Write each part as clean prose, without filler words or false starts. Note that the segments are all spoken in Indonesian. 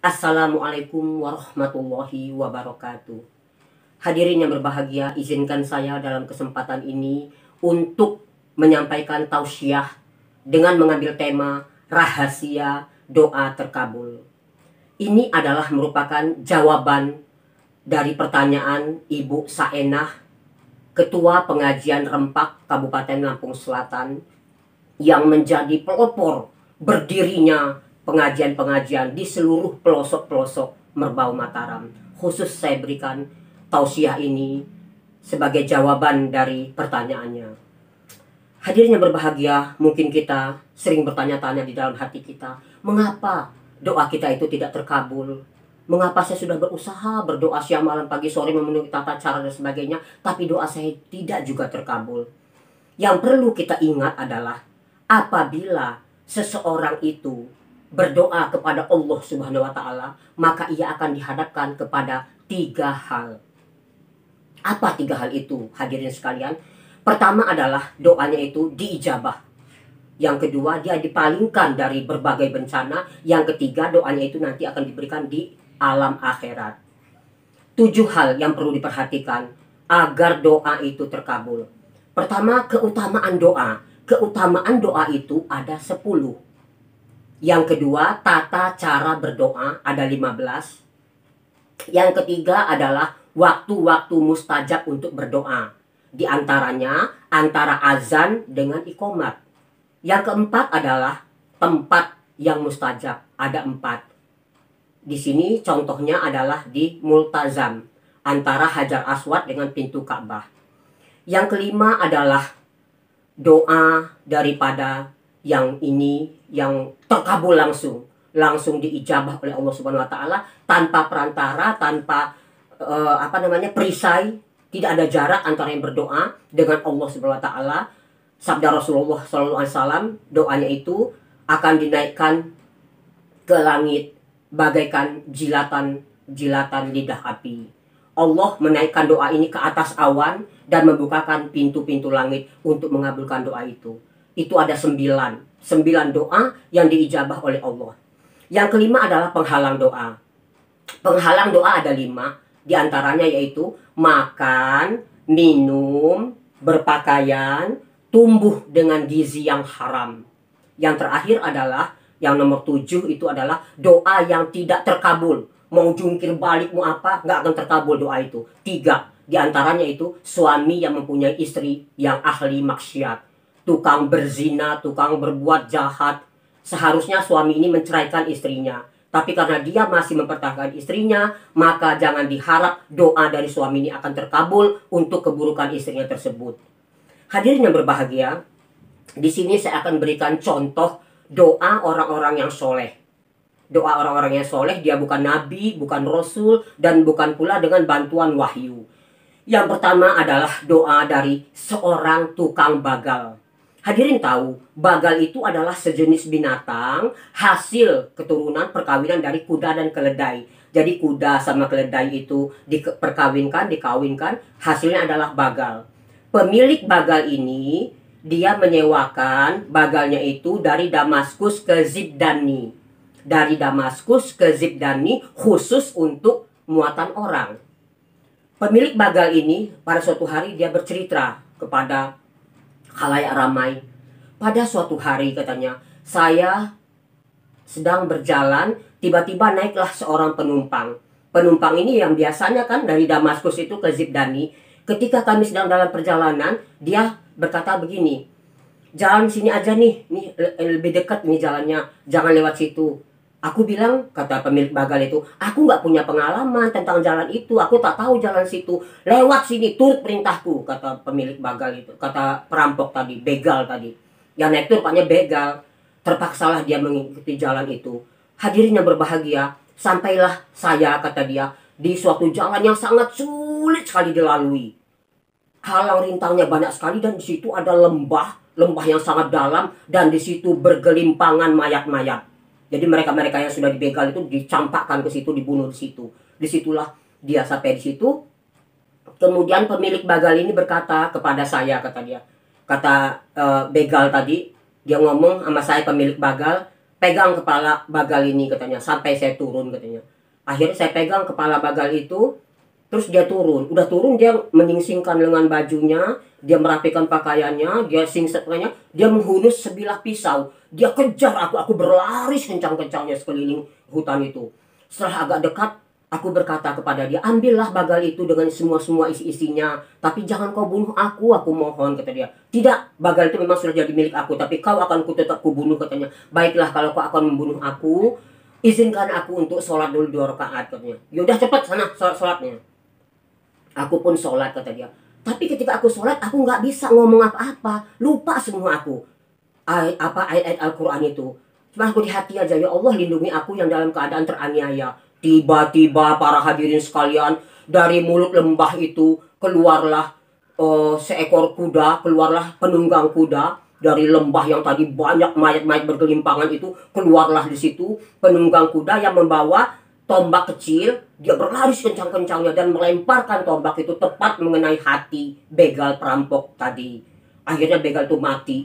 Assalamualaikum warahmatullahi wabarakatuh. Hadirin yang berbahagia, izinkan saya dalam kesempatan ini untuk menyampaikan tausiah dengan mengambil tema rahasia doa terkabul. Ini adalah merupakan jawaban dari pertanyaan Ibu Saenah, Ketua Pengajian Rempak Kabupaten Lampung Selatan, yang menjadi pelopor berdirinya pengajian-pengajian di seluruh pelosok-pelosok Merbau Mataram. Khusus saya berikan tausiah ini sebagai jawaban dari pertanyaannya. Hadirin yang berbahagia, mungkin kita sering bertanya-tanya di dalam hati kita, mengapa doa kita itu tidak terkabul? Mengapa saya sudah berusaha berdoa siang malam pagi sore memenuhi tata cara dan sebagainya, tapi doa saya tidak juga terkabul? Yang perlu kita ingat adalah apabila seseorang itu berdoa kepada Allah Subhanahu wa Ta'ala, maka ia akan dihadapkan kepada 3 hal. Apa 3 hal itu, hadirin sekalian? Pertama adalah doanya itu diijabah. Yang kedua, dia dipalingkan dari berbagai bencana. Yang ketiga, doanya itu nanti akan diberikan di alam akhirat. 7 hal yang perlu diperhatikan agar doa itu terkabul. Pertama, keutamaan doa. Keutamaan doa itu ada 10. Yang kedua, tata cara berdoa ada 15. Yang ketiga adalah waktu-waktu mustajab untuk berdoa. Di antaranya antara azan dengan iqomat. Yang keempat adalah tempat yang mustajab. Ada 4. Di sini contohnya adalah di Multazam, antara Hajar Aswad dengan pintu Ka'bah. Yang kelima adalah doa daripada yang ini yang terkabul langsung diijabah oleh Allah Subhanahu wa Ta'ala, tanpa perantara, tanpa perisai. Tidak ada jarak antara yang berdoa dengan Allah Subhanahu wa Ta'ala. Sabda Rasulullah SAW, doanya itu akan dinaikkan ke langit bagaikan jilatan lidah api. Allah menaikkan doa ini ke atas awan dan membukakan pintu-pintu langit untuk mengabulkan doa itu. Itu ada 9 doa yang diijabah oleh Allah. Yang kelima adalah penghalang doa. Penghalang doa ada 5. Di antaranya yaitu makan, minum, berpakaian, tumbuh dengan gizi yang haram. Yang terakhir adalah, yang nomor 7 itu adalah doa yang tidak terkabul. Mau jungkir balik, mau apa, nggak akan terkabul doa itu. 3. Di antaranya itu suami yang mempunyai istri yang ahli maksiat, tukang berzina, tukang berbuat jahat. Seharusnya suami ini menceraikan istrinya, tapi karena dia masih mempertahankan istrinya, maka jangan diharap doa dari suami ini akan terkabul untuk keburukan istrinya tersebut. Hadirin yang berbahagia, di sini saya akan berikan contoh doa orang-orang yang soleh. Doa orang-orang yang soleh, dia bukan nabi, bukan rasul, dan bukan pula dengan bantuan wahyu. Yang pertama adalah doa dari seorang tukang bagal. Hadirin tahu, bagal itu adalah sejenis binatang hasil keturunan perkawinan dari kuda dan keledai. Jadi kuda sama keledai itu dikawinkan, hasilnya adalah bagal. Pemilik bagal ini, dia menyewakan bagalnya itu dari Damaskus ke Zibdani. Dari Damaskus ke Zibdani khusus untuk muatan orang. Pemilik bagal ini pada suatu hari dia bercerita kepada khalayak ramai. Pada suatu hari katanya, saya sedang berjalan, tiba-tiba naiklah seorang penumpang. Penumpang ini yang biasanya kan dari Damaskus itu ke Zibdani. Ketika kami sedang dalam perjalanan, dia berkata begini, jalan sini aja nih, lebih dekat nih jalannya, jangan lewat situ. Aku bilang, kata pemilik bagal itu, aku nggak punya pengalaman tentang jalan itu, aku tak tahu jalan situ. Lewat sini, turut perintahku, kata pemilik bagal itu, kata perampok tadi, begal tadi. Yang naik itu rupanya begal. Terpaksalah dia mengikuti jalan itu. Hadirin yang berbahagia, sampailah saya, kata dia, di suatu jalan yang sangat sulit sekali dilalui. Halang rintangnya banyak sekali dan di situ ada lembah yang sangat dalam, dan di situ bergelimpangan mayat-mayat. Jadi mereka-mereka yang sudah dibegal itu dicampakkan ke situ, dibunuh di situ. Disitulah dia sampai di situ. Kemudian pemilik bagal ini berkata kepada saya, kata dia, kata begal tadi, dia ngomong sama saya, pemilik bagal, pegang kepala Bagal ini katanya, sampai saya turun katanya. Akhirnya saya pegang kepala Bagal itu, terus dia turun. Udah turun dia menyingsingkan lengan bajunya, dia merapikan pakaiannya, dia singsetnya, dia menghunus sebilah pisau. Dia kejar aku berlari kencang-kencangnya sekeliling hutan itu. Setelah agak dekat, aku berkata kepada dia, ambillah Bagal itu dengan semua isi-isinya, tapi jangan kau bunuh aku mohon, kata dia. Tidak, Bagal itu memang sudah jadi milik aku, tapi kau akan tetap kubunuh, katanya. Baiklah, kalau kau akan membunuh aku, izinkan aku untuk sholat dulu 2 rakaat, katanya. Yaudah cepat sana sholatnya. Aku pun sholat, kata dia. Tapi ketika aku sholat, aku nggak bisa ngomong apa-apa, lupa semua aku. Ayat-ayat Al-Quran itu. Cuma aku di hati aja, ya Allah lindungi aku yang dalam keadaan teraniaya. Tiba-tiba para hadirin sekalian, dari mulut lembah itu keluarlah seekor kuda, keluarlah penunggang kuda. Dari lembah yang tadi banyak mayat-mayat bergelimpangan itu, keluarlah di situ penunggang kuda yang membawa tombak kecil. Dia berlari kencang-kencangnya dan melemparkan tombak itu tepat mengenai hati begal perampok tadi. Akhirnya begal itu mati.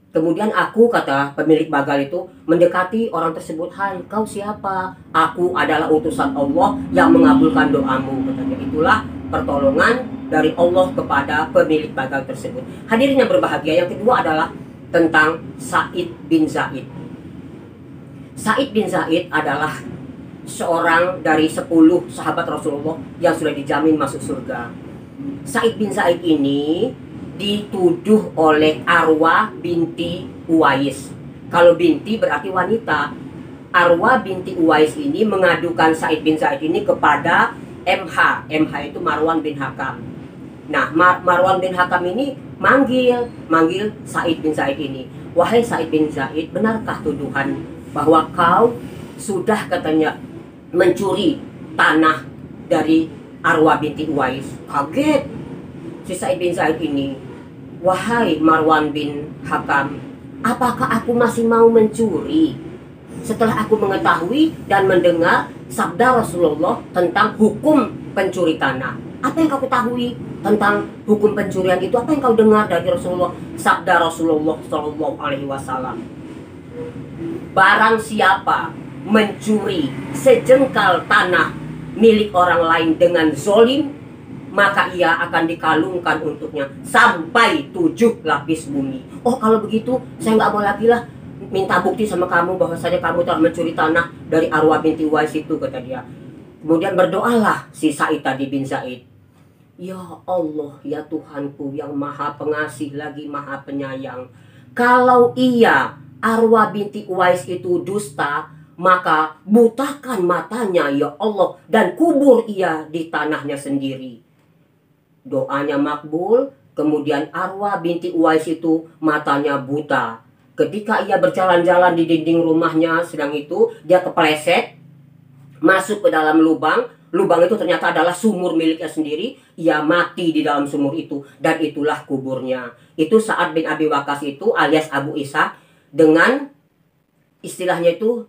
Kemudian aku, kata pemilik Bagal itu, mendekati orang tersebut. Hai, kau siapa? Aku adalah utusan Allah yang mengabulkan doamu, katanya. Itulah pertolongan dari Allah kepada pemilik Bagal tersebut. Hadirin yang berbahagia, yang kedua adalah tentang Sa'id bin Zaid. Sa'id bin Zaid adalah seorang dari 10 sahabat Rasulullah yang sudah dijamin masuk surga. Sa'id bin Zaid ini dituduh oleh Arwa binti Uwais. Kalau binti berarti wanita. Arwa binti Uwais ini mengadukan Sa'id bin Zaid ini kepada MH. MH itu Marwan bin Hakam. Nah, Marwan bin Hakam ini manggil Sa'id bin Zaid ini. Wahai Sa'id bin Zaid, benarkah tuduhan bahwa kau sudah, katanya, mencuri tanah dari Arwa binti Uwais? Kaget si Sa'id bin Zaid ini. Wahai Marwan bin Hakam, apakah aku masih mau mencuri setelah aku mengetahui dan mendengar sabda Rasulullah tentang hukum pencuri tanah? Apa yang kau ketahui tentang hukum pencurian itu? Apa yang kau dengar dari Rasulullah? Sabda Rasulullah SAW, barang siapa mencuri sejengkal tanah milik orang lain dengan zolim, maka ia akan dikalungkan untuknya sampai 7 lapis bumi. Oh, kalau begitu saya nggak mau lagi lah minta bukti sama kamu bahwasanya kamu telah mencuri tanah dari Arwa binti Uwais itu, kata dia. Kemudian berdoalah si Sa'id tadi bin Zaid. Ya Allah, ya Tuhanku yang maha pengasih lagi maha penyayang, kalau ia Arwa binti Uwais itu dusta, maka butakan matanya ya Allah dan kubur ia di tanahnya sendiri. Doanya makbul. Kemudian Arwa binti Uwais itu matanya buta. Ketika ia berjalan-jalan di dinding rumahnya, sedang itu dia kepleset masuk ke dalam lubang. Lubang itu ternyata adalah sumur miliknya sendiri. Ia mati di dalam sumur itu, dan itulah kuburnya. Itu Sa'ad bin Abi Waqqas itu alias Abu Ishaq, dengan istilahnya itu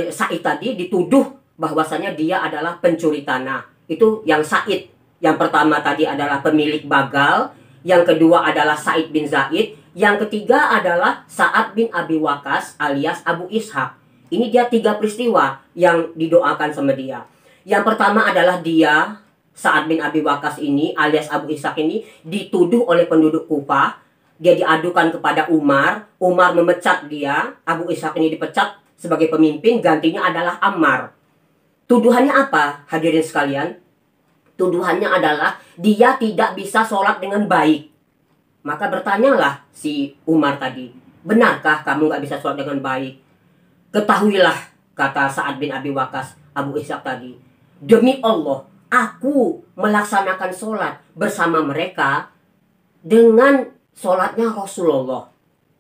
Sa'id tadi dituduh bahwasanya dia adalah pencuri tanah. Itu yang Sa'id. Yang pertama tadi adalah pemilik Bagal, yang kedua adalah Sa'id bin Zaid, yang ketiga adalah Sa'ad bin Abi Waqqas alias Abu Ishaq. Ini dia 3 peristiwa yang didoakan sama dia. Yang pertama adalah dia, Sa'ad bin Abi Waqqas ini alias Abu Ishaq ini, dituduh oleh penduduk Kufah. Dia diadukan kepada Umar. Umar memecat dia. Abu Ishaq ini dipecat sebagai pemimpin, gantinya adalah Ammar. Tuduhannya apa, hadirin sekalian? Tuduhannya adalah dia tidak bisa sholat dengan baik. Maka bertanyalah si Umar tadi, benarkah kamu nggak bisa sholat dengan baik? Ketahuilah, kata Sa'ad bin Abi Waqqas, Abu Ishaq tadi, demi Allah, aku melaksanakan sholat bersama mereka dengan sholatnya Rasulullah,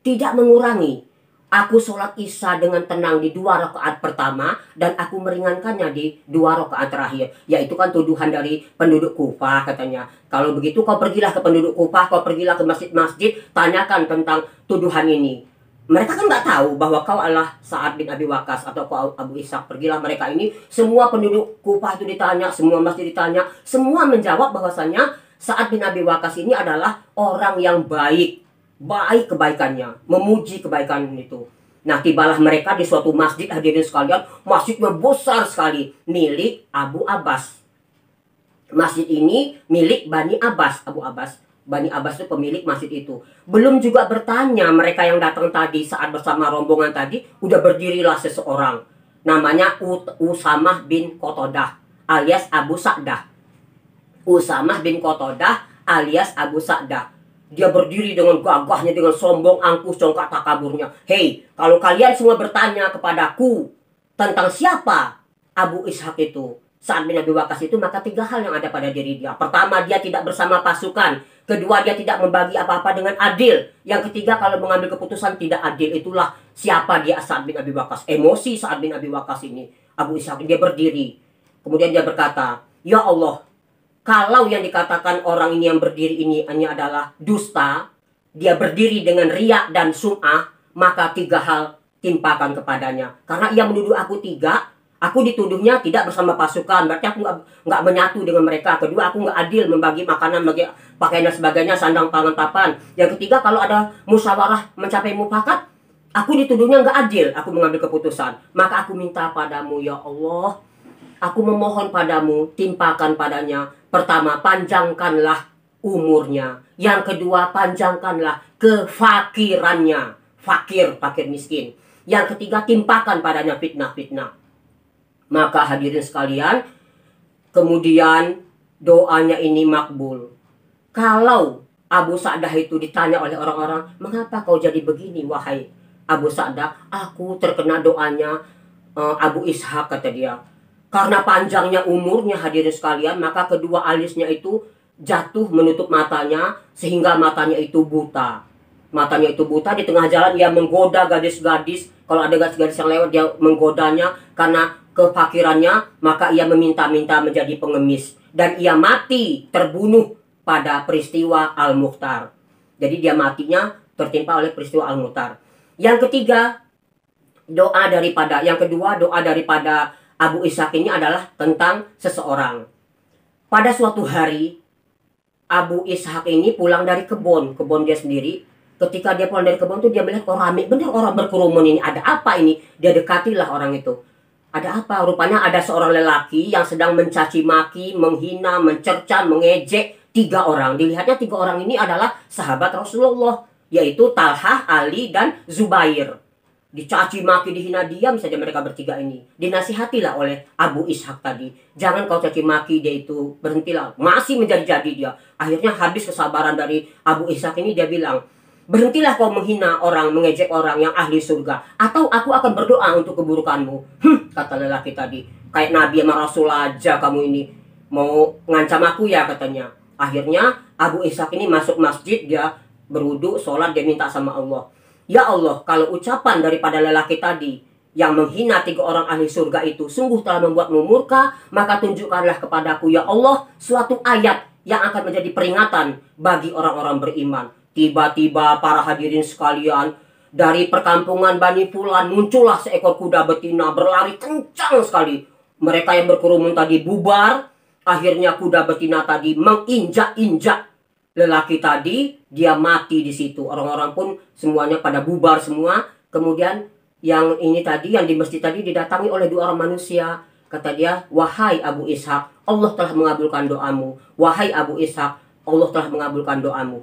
tidak mengurangi. Aku sholat isya dengan tenang di 2 rakaat pertama, dan aku meringankannya di 2 rakaat terakhir. Yaitu kan tuduhan dari penduduk Kufah, katanya. Kalau begitu kau pergilah ke penduduk Kufah, kau pergilah ke masjid-masjid, tanyakan tentang tuduhan ini. Mereka kan nggak tahu bahwa kau adalah Sa'ad bin Abi Waqqas atau kau Abu Ishaq. Pergilah mereka ini, semua penduduk Kufah itu ditanya, semua masjid ditanya, semua menjawab bahwasanya Sa'ad bin Abi Waqqas ini adalah orang yang baik. Baik kebaikannya, memuji kebaikan itu. Nah, tibalah mereka di suatu masjid, hadirin sekalian. Masjidnya besar sekali, milik Abu Abbas. Masjid ini milik Bani Abbas. Bani Abbas itu pemilik masjid itu. Belum juga bertanya, mereka yang datang tadi saat bersama rombongan tadi, udah berdirilah seseorang. Namanya Usamah bin Qatadah alias Abu Sa'dah. Usamah bin Qatadah alias Abu Sa'dah. Dia berdiri dengan gagahnya, dengan sombong, angkuh, congkak, takaburnya. Hei, kalau kalian semua bertanya kepadaku tentang siapa Abu Ishaq itu, Sa'ad bin Abi Waqqas itu, maka 3 hal yang ada pada diri dia. Pertama, dia tidak bersama pasukan. Kedua, dia tidak membagi apa-apa dengan adil. Yang ketiga, kalau mengambil keputusan tidak adil. Itulah siapa dia, Sa'ad bin Abi Waqqas. Emosi Sa'ad bin Abi Waqqas ini, Abu Ishaq, dia berdiri. Kemudian dia berkata, ya Allah, kalau yang dikatakan orang ini yang berdiri ini adalah dusta, dia berdiri dengan riya dan sum'ah, maka 3 hal timpakan kepadanya. Karena ia menuduh aku 3, aku dituduhnya tidak bersama pasukan, berarti aku nggak menyatu dengan mereka. Kedua, aku nggak adil membagi makanan, bagi pakaian dan sebagainya, sandang pangan papan. Yang ketiga, kalau ada musyawarah mencapai mufakat, aku dituduhnya nggak adil, aku mengambil keputusan. Maka aku minta padamu, ya Allah, aku memohon padamu, timpakan padanya. Pertama, panjangkanlah umurnya. Yang kedua, panjangkanlah kefakirannya. Fakir miskin. Yang ketiga, timpakan padanya fitnah-fitnah. Maka hadirin sekalian, kemudian doanya ini makbul. Kalau Abu Sa'dah itu ditanya oleh orang-orang, mengapa kau jadi begini wahai Abu Sa'dah? Aku terkena doanya Abu Ishaq, kata dia. Karena panjangnya umurnya, hadirin sekalian, maka kedua alisnya itu jatuh menutup matanya, sehingga matanya itu buta. Matanya itu buta. Di tengah jalan ia menggoda gadis-gadis. Kalau ada gadis-gadis yang lewat, dia menggodanya. Karena kefakirannya, maka ia meminta-minta menjadi pengemis. Dan ia mati terbunuh pada peristiwa Al-Mukhtar. Jadi dia matinya tertimpa oleh peristiwa Al-Mukhtar. Yang ketiga, yang kedua doa daripada Abu Ishaq ini adalah tentang seseorang. Pada suatu hari, Abu Ishaq ini pulang dari kebun dia sendiri. Ketika dia pulang dari kebun itu, dia melihat orang ramai, benar orang berkerumun ini. Ada apa ini? Dia dekatilah orang itu. Ada apa? Rupanya ada seorang lelaki yang sedang mencaci maki, menghina, mencerca, mengejek 3 orang. Dilihatnya 3 orang ini adalah sahabat Rasulullah, yaitu Talhah, Ali, dan Zubair. Dicaci maki, dihina, diam saja mereka bertiga ini. Dinasihatilah oleh Abu Ishaq tadi, jangan kau caci maki dia itu, berhentilah. Masih menjadi-jadi dia. Akhirnya habis kesabaran dari Abu Ishaq ini, dia bilang, berhentilah kau menghina orang, mengejek orang yang ahli surga, atau aku akan berdoa untuk keburukanmu. Kata lelaki tadi, kayak Nabi sama Rasul aja kamu ini, mau ngancam aku ya, katanya. Akhirnya Abu Ishaq ini masuk masjid, dia berwudu, sholat, dia minta sama Allah, ya Allah, kalau ucapan daripada lelaki tadi yang menghina 3 orang ahli surga itu sungguh telah membuatmu murka, maka tunjukkanlah kepadaku, ya Allah, suatu ayat yang akan menjadi peringatan bagi orang-orang beriman. Tiba-tiba para hadirin sekalian, dari perkampungan Bani Fulan muncullah seekor kuda betina berlari kencang sekali. Mereka yang berkerumun tadi bubar. Akhirnya kuda betina tadi menginjak-injak lelaki tadi, dia mati di situ. Orang-orang pun semuanya pada bubar semua. Kemudian yang ini tadi, yang di masjid tadi, didatangi oleh 2 orang manusia. Kata dia, wahai Abu Ishaq, Allah telah mengabulkan doamu. Wahai Abu Ishaq, Allah telah mengabulkan doamu.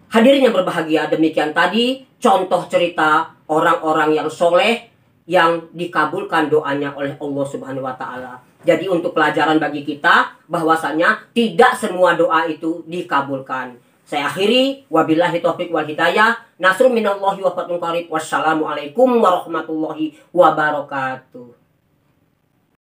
Hadirin yang berbahagia, demikian tadi contoh cerita orang-orang yang soleh yang dikabulkan doanya oleh Allah Subhanahu wa Ta'ala. Jadi untuk pelajaran bagi kita bahwasanya tidak semua doa itu dikabulkan. Saya akhiri, wabillahi taufiq wal hidayah. Nasrun minallahi wa fathun qarib. Wassalamualaikum warahmatullahi wabarakatuh.